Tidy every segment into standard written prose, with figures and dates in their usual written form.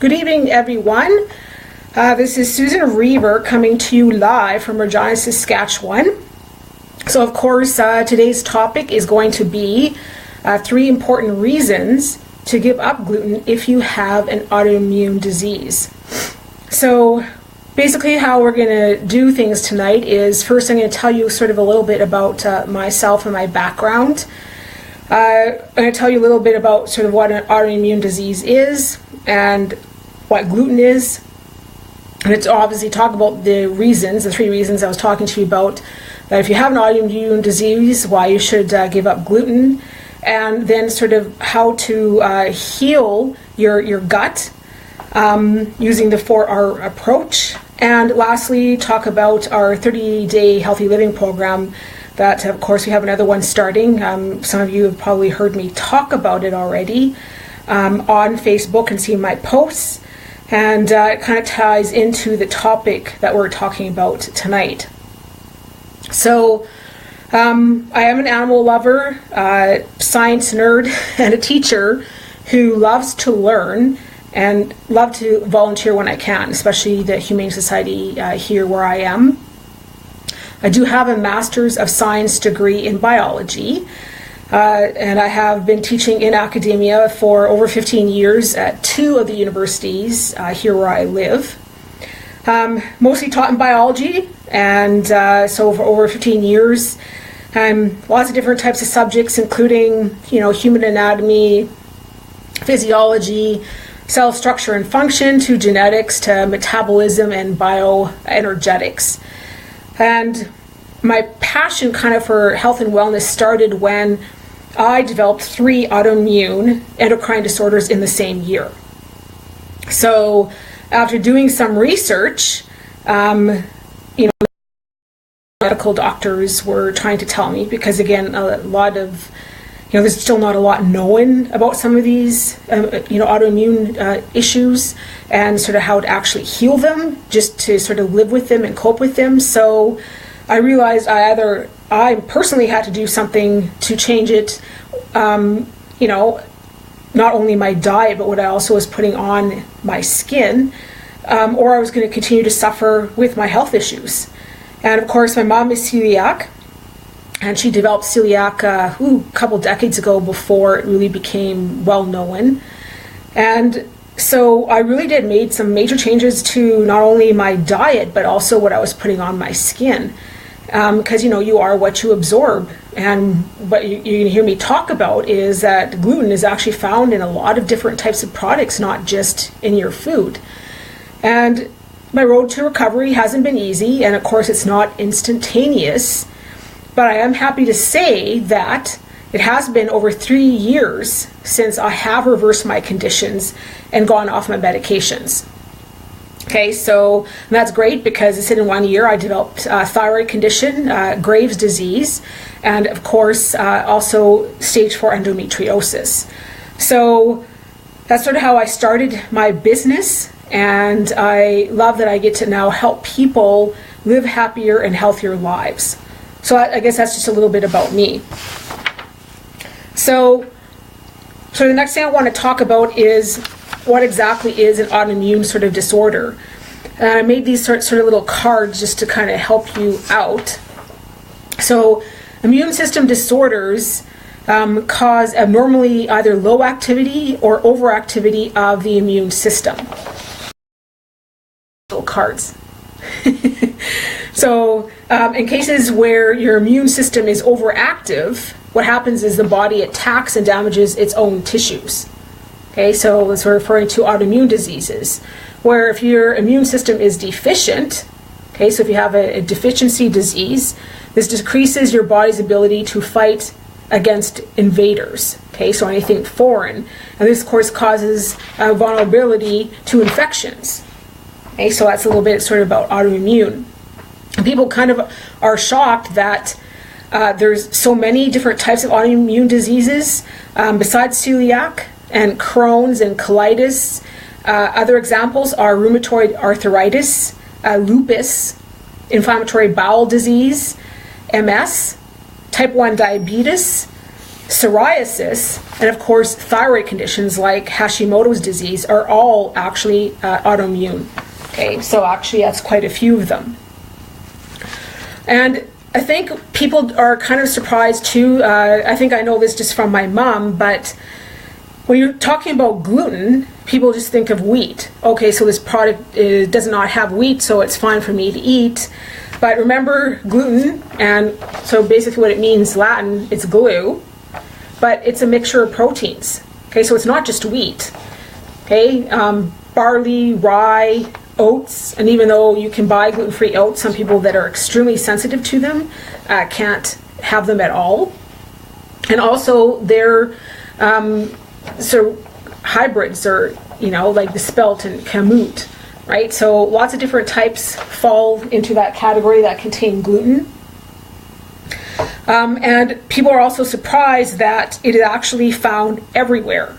Good evening, everyone. This is Susan Reaver coming to you live from Regina, Saskatchewan. So, of course, today's topic is going to be 3 important reasons to give up gluten if you have an autoimmune disease. So, basically how we're going to do things tonight is first I'm going to tell you sort of a little bit about myself and my background. I'm going to tell you a little bit about sort of what an autoimmune disease is and what gluten is. And it's obviously talk about the 3 reasons I was talking to you about, that if you have an autoimmune disease, why you should give up gluten, and then sort of how to heal your gut using the 4R approach. And lastly, talk about our 30-day healthy living program that, of course, we have another one starting. Some of you have probably heard me talk about it already on Facebook and seen my posts. And it kind of ties into the topic that we're talking about tonight. So I am an animal lover, science nerd, and a teacher who loves to learn and love to volunteer when I can, especially the Humane Society here where I am. I do have a Master's of Science degree in biology. And I have been teaching in academia for over 15 years at 2 of the universities here where I live. Mostly taught in biology, and so for over 15 years, lots of different types of subjects, including human anatomy, physiology, cell structure and function, to genetics, to metabolism and bioenergetics. And my passion kind of for health and wellness started when I developed 3 autoimmune endocrine disorders in the same year. So after doing some research, medical doctors were trying to tell me, because again, a lot of, there's still not a lot known about some of these, autoimmune issues and sort of how to actually heal them, just to sort of live with them and cope with them. So I realized I personally had to do something to change it, not only my diet, but what I also was putting on my skin, or I was going to continue to suffer with my health issues. And of course, my mom is celiac, and she developed celiac a couple decades ago before it really became well known. And so I really made some major changes to not only my diet, but also what I was putting on my skin. Because you are what you absorb, and what you can hear me talk about is that gluten is actually found in a lot of different types of products, not just in your food. And my road to recovery hasn't been easy, and of course it's not instantaneous, but I am happy to say that it has been over 3 years since I have reversed my conditions and gone off my medications. Okay, so that's great, because it's in 1 year I developed a thyroid condition, Graves' disease, and of course also stage 4 endometriosis. So that's sort of how I started my business, and I love that I get to now help people live happier and healthier lives. So I guess that's just a little bit about me. So the next thing I want to talk about is what exactly is an autoimmune sort of disorder. And I made these sort of little cards just to kind of help you out. So immune system disorders cause abnormally either low activity or overactivity of the immune system. Little cards. So in cases where your immune system is overactive, what happens is the body attacks and damages its own tissues. Okay, so let's referring to autoimmune diseases, where if your immune system is deficient, okay, so if you have a deficiency disease, this decreases your body's ability to fight against invaders, okay, so anything foreign. And this, of course, causes vulnerability to infections. Okay, so that's a little bit sort of about autoimmune. And people kind of are shocked that there's so many different types of autoimmune diseases besides celiac and Crohn's and colitis. Other examples are rheumatoid arthritis, lupus, inflammatory bowel disease, MS, type 1 diabetes, psoriasis, and of course thyroid conditions like Hashimoto's disease are all actually autoimmune. Okay, so actually that's quite a few of them. And I think people are kind of surprised too. I think I know this just from my mom, but when you're talking about gluten, people just think of wheat. Okay, so this product does not have wheat, so it's fine for me to eat. But remember gluten, and so basically what it means, Latin, it's glue, but it's a mixture of proteins. Okay, so it's not just wheat. Okay, barley, rye, oats, and even though you can buy gluten-free oats, some people that are extremely sensitive to them can't have them at all. And also they're so hybrids are, like the spelt and kamut, right? So lots of different types fall into that category that contain gluten. And people are also surprised that it is actually found everywhere.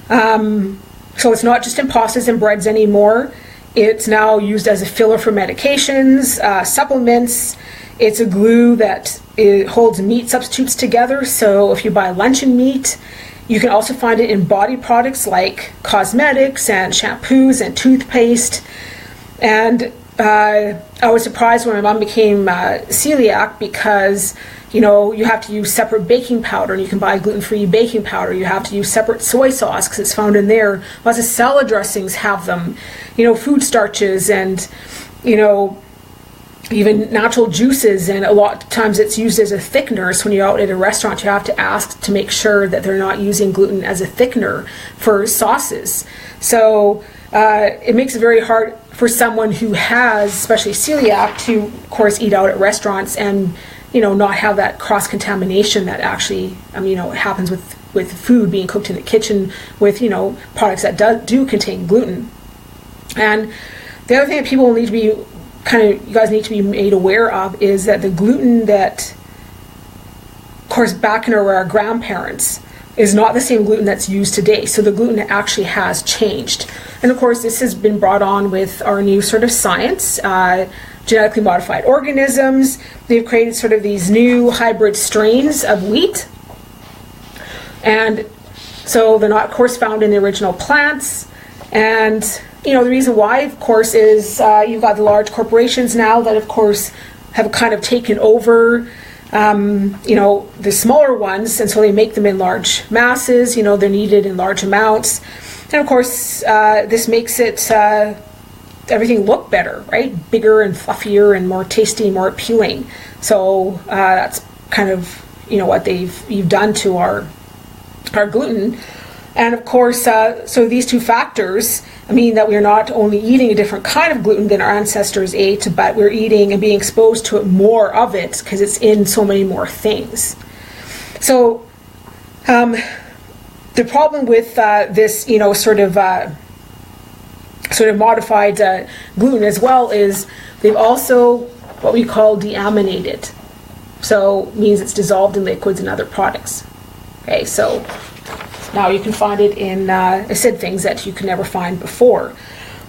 So it's not just in pastas and breads anymore. It's now used as a filler for medications, supplements. It's a glue that holds meat substitutes together. So if you buy luncheon meat, you can also find it in body products like cosmetics and shampoos and toothpaste. And I was surprised when my mom became celiac because, you have to use separate baking powder, and you can buy gluten-free baking powder. You have to use separate soy sauce because it's found in there. Lots of salad dressings have them, food starches and, even natural juices, and a lot of times it's used as a thickener. So when you're out at a restaurant, you have to ask to make sure that they're not using gluten as a thickener for sauces. So it makes it very hard for someone who has, especially celiac, to, of course, eat out at restaurants and, not have that cross-contamination that actually, happens with food being cooked in the kitchen with, products that do contain gluten. And the other thing that people need to be you guys need to be made aware of is that the gluten that, of course, back in our grandparents is not the same gluten that's used today. So the gluten actually has changed. And of course, this has been brought on with our new sort of science, genetically modified organisms. They've created sort of these new hybrid strains of wheat. And so they're not, of course, found in the original plants. And the reason why, of course, is you've got the large corporations now that, of course, have kind of taken over, the smaller ones, and so they make them in large masses. They're needed in large amounts, and of course, this makes it everything look better, right? Bigger and fluffier and more tasty, more appealing. So that's kind of what you've done to our gluten. And of course, so these two factors mean that we're not only eating a different kind of gluten than our ancestors ate, but we're eating and being exposed to it, more of it, because it's in so many more things. So the problem with this, sort of modified gluten as well is they've also what we call deaminated. So means it's dissolved in liquids and other products. Okay, so now you can find it in, I said, things that you could never find before.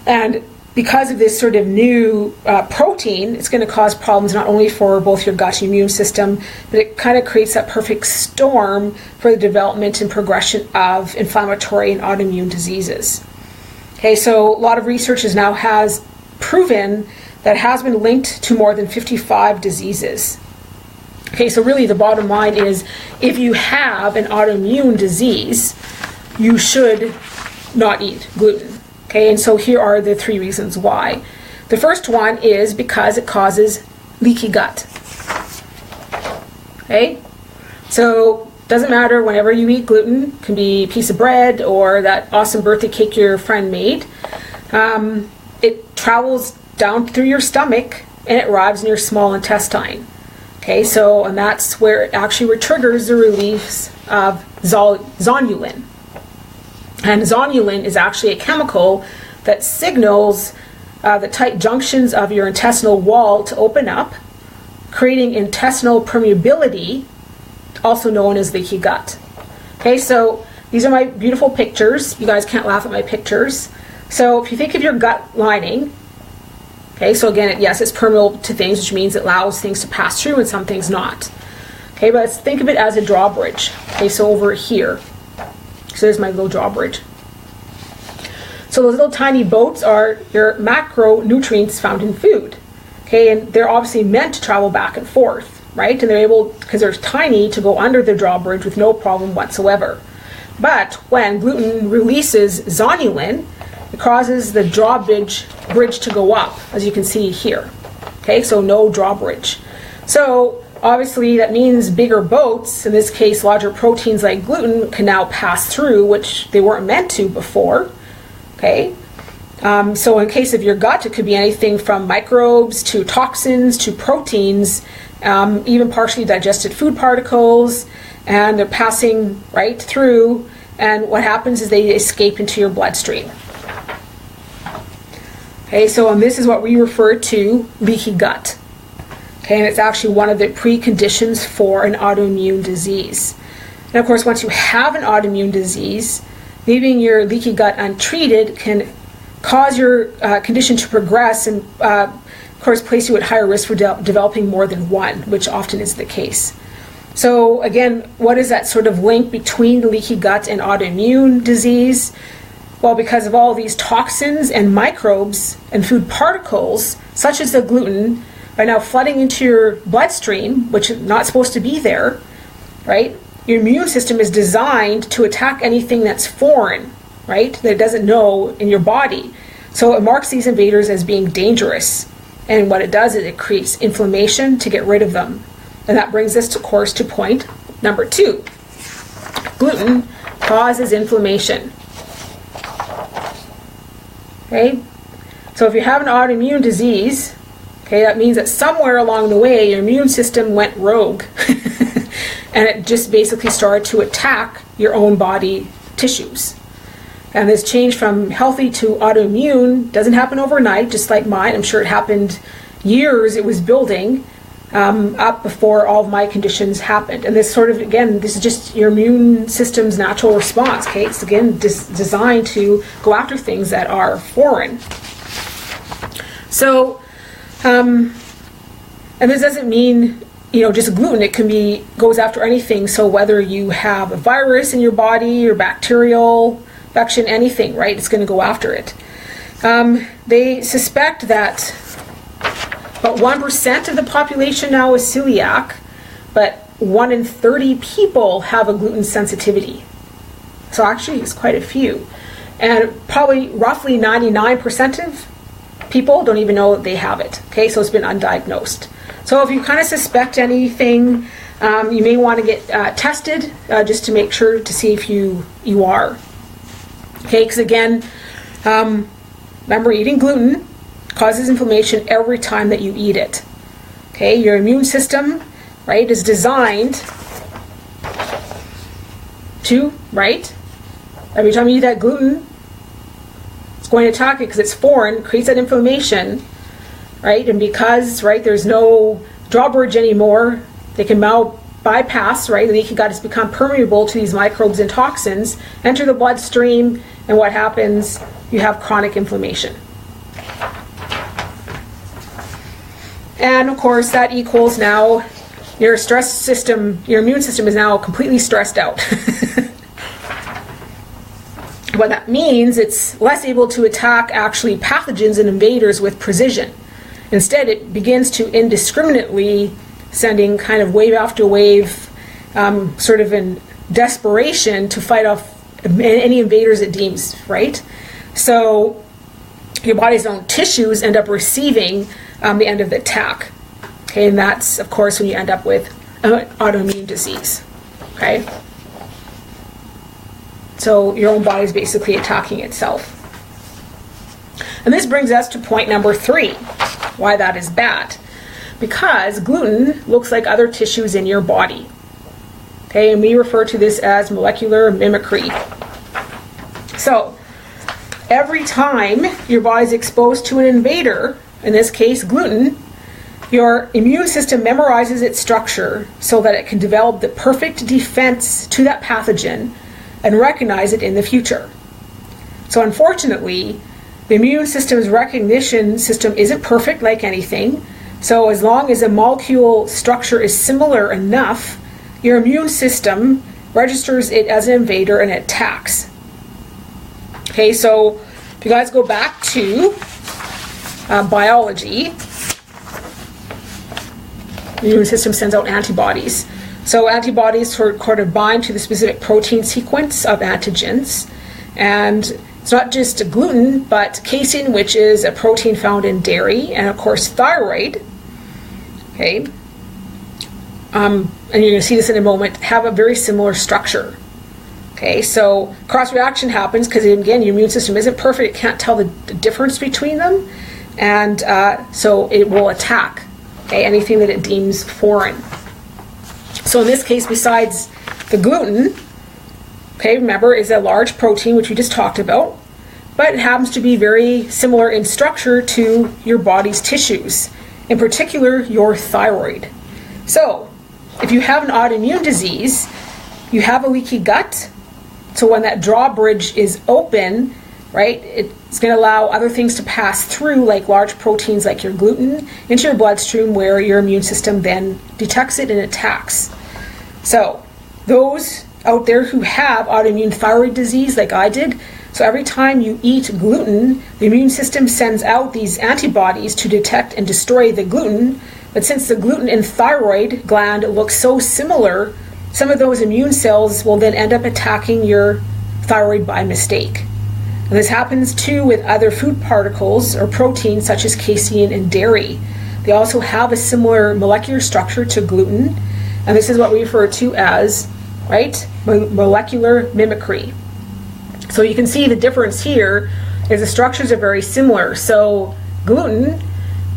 And because of this sort of new protein, it's going to cause problems not only for both your gut and immune system, but it kind of creates that perfect storm for the development and progression of inflammatory and autoimmune diseases. Okay, so a lot of research now has proven that it has been linked to more than 55 diseases. Okay, so really the bottom line is if you have an autoimmune disease, you should not eat gluten. Okay, and so here are the 3 reasons why. The first one is because it causes leaky gut. Okay, so doesn't matter whenever you eat gluten, it can be a piece of bread or that awesome birthday cake your friend made. It travels down through your stomach and it arrives in your small intestine. Okay, so, and that's where it actually triggers the release of zonulin. And zonulin is actually a chemical that signals the tight junctions of your intestinal wall to open up, creating intestinal permeability, also known as leaky gut. Okay, so these are my beautiful pictures. You guys can't laugh at my pictures. So if you think of your gut lining, okay, so again, yes, it's permeable to things, which means it allows things to pass through and some things not. Okay, but let's think of it as a drawbridge. Okay, so over here. So there's my little drawbridge. So those little tiny boats are your macronutrients found in food. Okay, and they're obviously meant to travel back and forth, right? And they're able, because they're tiny, to go under the drawbridge with no problem whatsoever. But when gluten releases zonulin, it causes the drawbridge to go up, as you can see here. Okay, so no drawbridge. So obviously that means bigger boats, in this case larger proteins like gluten, can now pass through, which they weren't meant to before. Okay, so in case of your gut, it could be anything from microbes to toxins to proteins, even partially digested food particles, and they're passing right through, and what happens is they escape into your bloodstream. Okay, so this is what we refer to leaky gut. Okay, and it's actually one of the preconditions for an autoimmune disease. And of course, once you have an autoimmune disease, leaving your leaky gut untreated can cause your condition to progress and, of course, place you at higher risk for developing more than one, which often is the case. So again, what is that sort of link between the leaky gut and autoimmune disease? Well, because of all these toxins and microbes and food particles, such as the gluten, are now flooding into your bloodstream, which is not supposed to be there, right? Your immune system is designed to attack anything that's foreign, right, that it doesn't know in your body. So it marks these invaders as being dangerous. And what it does is it creates inflammation to get rid of them. And that brings us, of course, to point number 2. Gluten causes inflammation. Okay? So if you have an autoimmune disease, okay, that means that somewhere along the way your immune system went rogue. And it just basically started to attack your own body tissues. And this change from healthy to autoimmune doesn't happen overnight, just like mine. I'm sure it happened years. It was building up before all of my conditions happened. And this sort of, again, this is just your immune system's natural response. Okay, it's again designed to go after things that are foreign. So, and this doesn't mean, just gluten. It can be, goes after anything. So whether you have a virus in your body or bacterial infection, anything, right? It's going to go after it. They suspect that about 1% of the population now is celiac, but 1 in 30 people have a gluten sensitivity. So actually it's quite a few. And probably roughly 99% of people don't even know that they have it. Okay, so it's been undiagnosed. So if you kind of suspect anything, you may want to get tested just to make sure to see if you are. Okay, because again, remember, eating gluten causes inflammation every time that you eat it. Okay, your immune system, right, is designed to, right, every time you eat that gluten, it's going to attack it because it's foreign, creates that inflammation, right, and because, right, there's no drawbridge anymore, they can now bypass, right, the leaky gut has become permeable to these microbes and toxins, enter the bloodstream, and what happens? You have chronic inflammation. And of course, that equals now your stress system, your immune system is now completely stressed out. What that means, it's less able to attack actually pathogens and invaders with precision. Instead, it begins to indiscriminately sending kind of wave after wave, sort of in desperation to fight off any invaders it deems, right? So your body's own tissues end up receiving the end of the attack. Okay, and that's, of course, when you end up with an autoimmune disease. Okay? So your own body is basically attacking itself. And this brings us to point number 3, why that is bad. Because gluten looks like other tissues in your body. Okay, and we refer to this as molecular mimicry. So, every time your body is exposed to an invader, in this case gluten, your immune system memorizes its structure so that it can develop the perfect defense to that pathogen and recognize it in the future. So unfortunately, the immune system's recognition system isn't perfect like anything. So as long as a molecule structure is similar enough, your immune system registers it as an invader and it attacks. Okay, so if you guys go back to biology, the immune system sends out antibodies. So antibodies sort of bind to the specific protein sequence of antigens. And it's not just gluten, but casein, which is a protein found in dairy, and of course thyroid. Okay. And you're going to see this in a moment, have a very similar structure. Okay, so cross-reaction happens because, again, your immune system isn't perfect. It can't tell the difference between them. And so it will attack, okay, anything that it deems foreign. So in this case, besides the gluten, okay, remember, is a large protein, which we just talked about, but it happens to be very similar in structure to your body's tissues, in particular your thyroid. So if you have an autoimmune disease, you have a leaky gut. So when that drawbridge is open, right, it's going to allow other things to pass through, like large proteins like your gluten, into your bloodstream, where your immune system then detects it and attacks. So those out there who have autoimmune thyroid disease like I did, so every time you eat gluten, the immune system sends out these antibodies to detect and destroy the gluten. But since the gluten and thyroid gland look so similar, some of those immune cells will then end up attacking your thyroid by mistake. And this happens too with other food particles or proteins such as casein and dairy. They also have a similar molecular structure to gluten, and this is what we refer to as, right, molecular mimicry. So you can see the difference here is the structures are very similar. So gluten,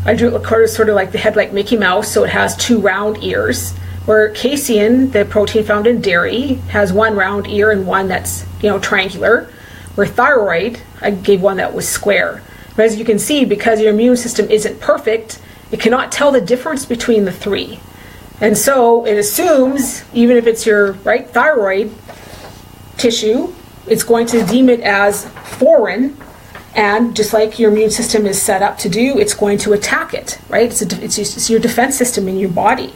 I drew sort of like the head like Mickey Mouse, so it has two round ears, where casein, the protein found in dairy, has one round ear and one that's, triangular, where thyroid, I gave one that was square. But as you can see, because your immune system isn't perfect, it cannot tell the difference between the three. And so it assumes, even if it's your right thyroid tissue, it's going to deem it as foreign, and just like your immune system is set up to do, it's going to attack it, right? It's your defense system in your body.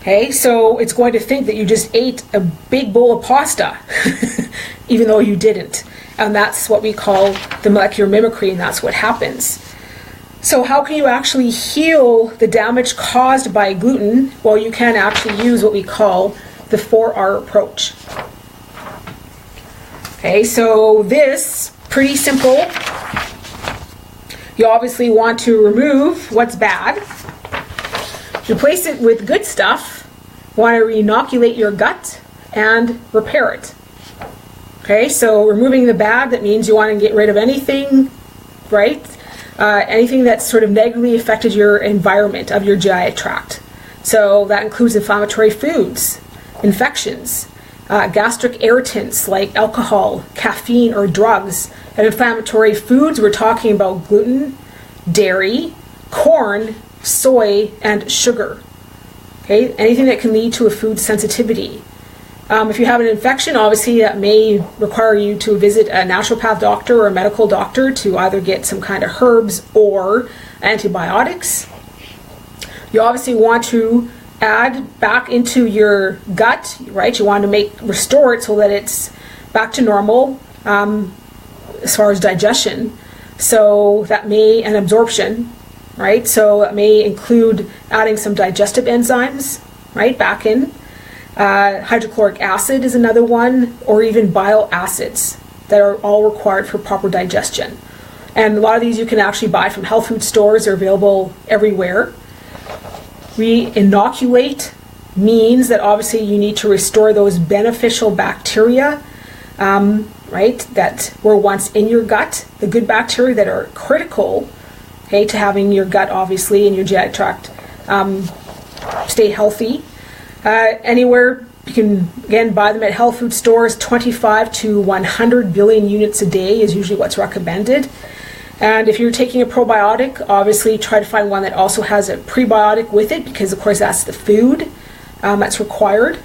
Okay, so it's going to think that you just ate a big bowl of pasta, even though you didn't. And that's what we call the molecular mimicry, and that's what happens. So how can you actually heal the damage caused by gluten? Well, you can actually use what we call the 4R approach. Okay, so this, pretty simple. You obviously want to remove what's bad. Replace it with good stuff. You want to inoculate your gut and repair it. Okay, so removing the bad, that means you want to get rid of anything, right? Anything that's sort of negatively affected your environment of your GI tract. So that includes inflammatory foods, infections, gastric irritants like alcohol, caffeine, or drugs. And inflammatory foods, we're talking about gluten, dairy, corn, soy, and sugar. Okay, anything that can lead to a food sensitivity. If you have an infection, obviously that may require you to visit a naturopath doctor or a medical doctor to either get some kind of herbs or antibiotics. You obviously want to add back into your gut, right? You want to restore it so that it's back to normal as far as digestion. So that may, and absorption, right? So that may include adding some digestive enzymes, right, back in. Hydrochloric acid is another one, or even bile acids that are all required for proper digestion. And a lot of these you can actually buy from health food stores. They're available everywhere. Re-inoculate means that obviously you need to restore those beneficial bacteria, right, that were once in your gut, the good bacteria that are critical, okay, to having your gut obviously and your GI tract stay healthy. Anywhere you can, again, buy them at health food stores. 25 to 100 billion units a day is usually what's recommended. And if you're taking a probiotic, obviously try to find one that also has a prebiotic with it, because of course that's the food that's required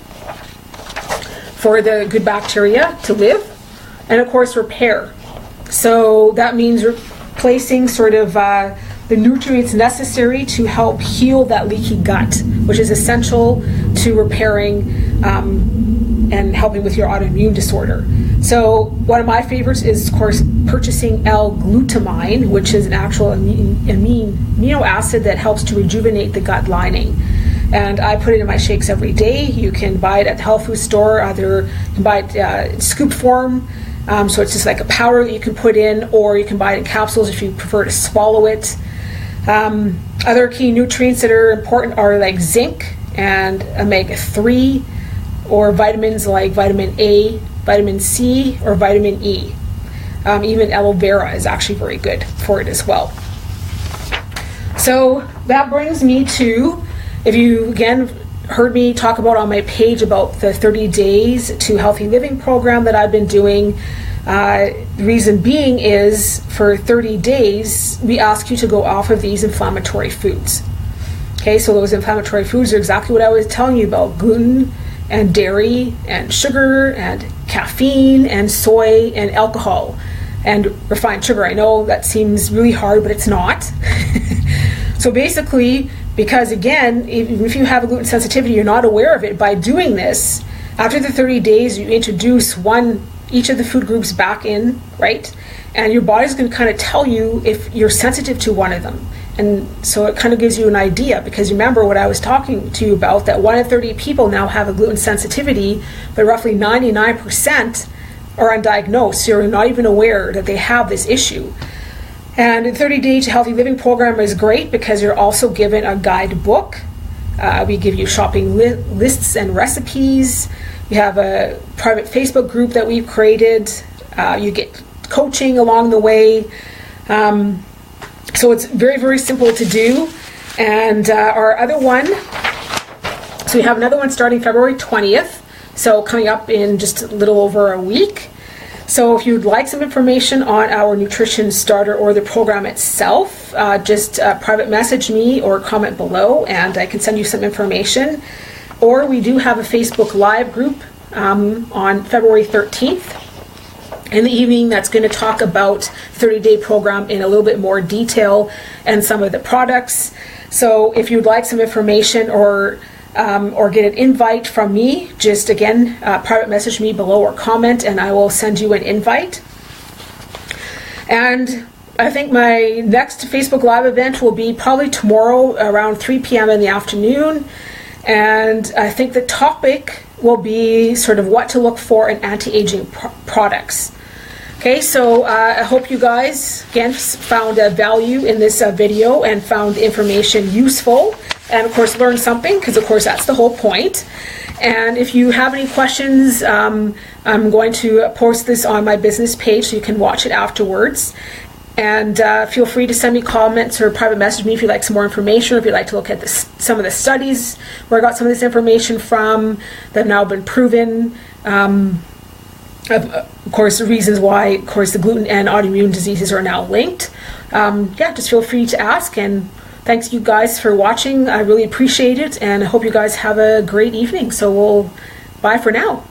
for the good bacteria to live. And of course repair. So that means replacing sort of the nutrients necessary to help heal that leaky gut, which is essential to repairing and helping with your autoimmune disorder. So one of my favorites is, of course, purchasing L-Glutamine, which is an actual amino acid that helps to rejuvenate the gut lining. And I put it in my shakes every day. You can buy it at the health food store. Either you can buy it in scoop form, so it's just like a powder that you can put in, or you can buy it in capsules if you prefer to swallow it. Other key nutrients that are important are like zinc and omega-3, or vitamins like vitamin A, vitamin C, or vitamin E. Even aloe vera is actually very good for it as well. So that brings me to, if you again heard me talk about on my page about the 30 days to healthy living program that I've been doing, the reason being is for 30 days we ask you to go off of these inflammatory foods. Okay, so those inflammatory foods are exactly what I was telling you about: gluten and dairy and sugar and caffeine and soy and alcohol and refined sugar. I know that seems really hard, but it's not. So basically, because again, even if you have a gluten sensitivity, you're not aware of it, by doing this, after the 30 days, you introduce each of the food groups back in, right? And your body's going to kind of tell you if you're sensitive to one of them. And so it kind of gives you an idea, because remember what I was talking to you about, that 1 in 30 people now have a gluten sensitivity, but roughly 99% are undiagnosed, so you're not even aware that they have this issue. And the 30 Day to Healthy Living program is great because you're also given a guidebook. We give you shopping lists and recipes. We have a private Facebook group that we've created. You get coaching along the way. So it's very, very simple to do. And our other one, so we have another one starting February 20th, so coming up in just a little over a week. So if you'd like some information on our nutrition starter or the program itself, just private message me or comment below and I can send you some information. Or we do have a Facebook Live group on February 13th. In the evening, that's going to talk about 30-day program in a little bit more detail and some of the products. So if you'd like some information or get an invite from me, just again, private message me below or comment and I will send you an invite. And I think my next Facebook Live event will be probably tomorrow around 3 p.m. in the afternoon. And I think the topic will be sort of what to look for in anti-aging products. Okay, so I hope you guys, again, found value in this video and found the information useful and, of course, learned something, because, of course, that's the whole point. And if you have any questions, I'm going to post this on my business page so you can watch it afterwards. And feel free to send me comments or private message me if you'd like some more information, or if you'd like to look at some of the studies where I got some of this information from that have now been proven. Of course, the reasons why, of course, the gluten and autoimmune diseases are now linked. Just feel free to ask. And thanks you guys for watching. I really appreciate it. And I hope you guys have a great evening. So bye for now.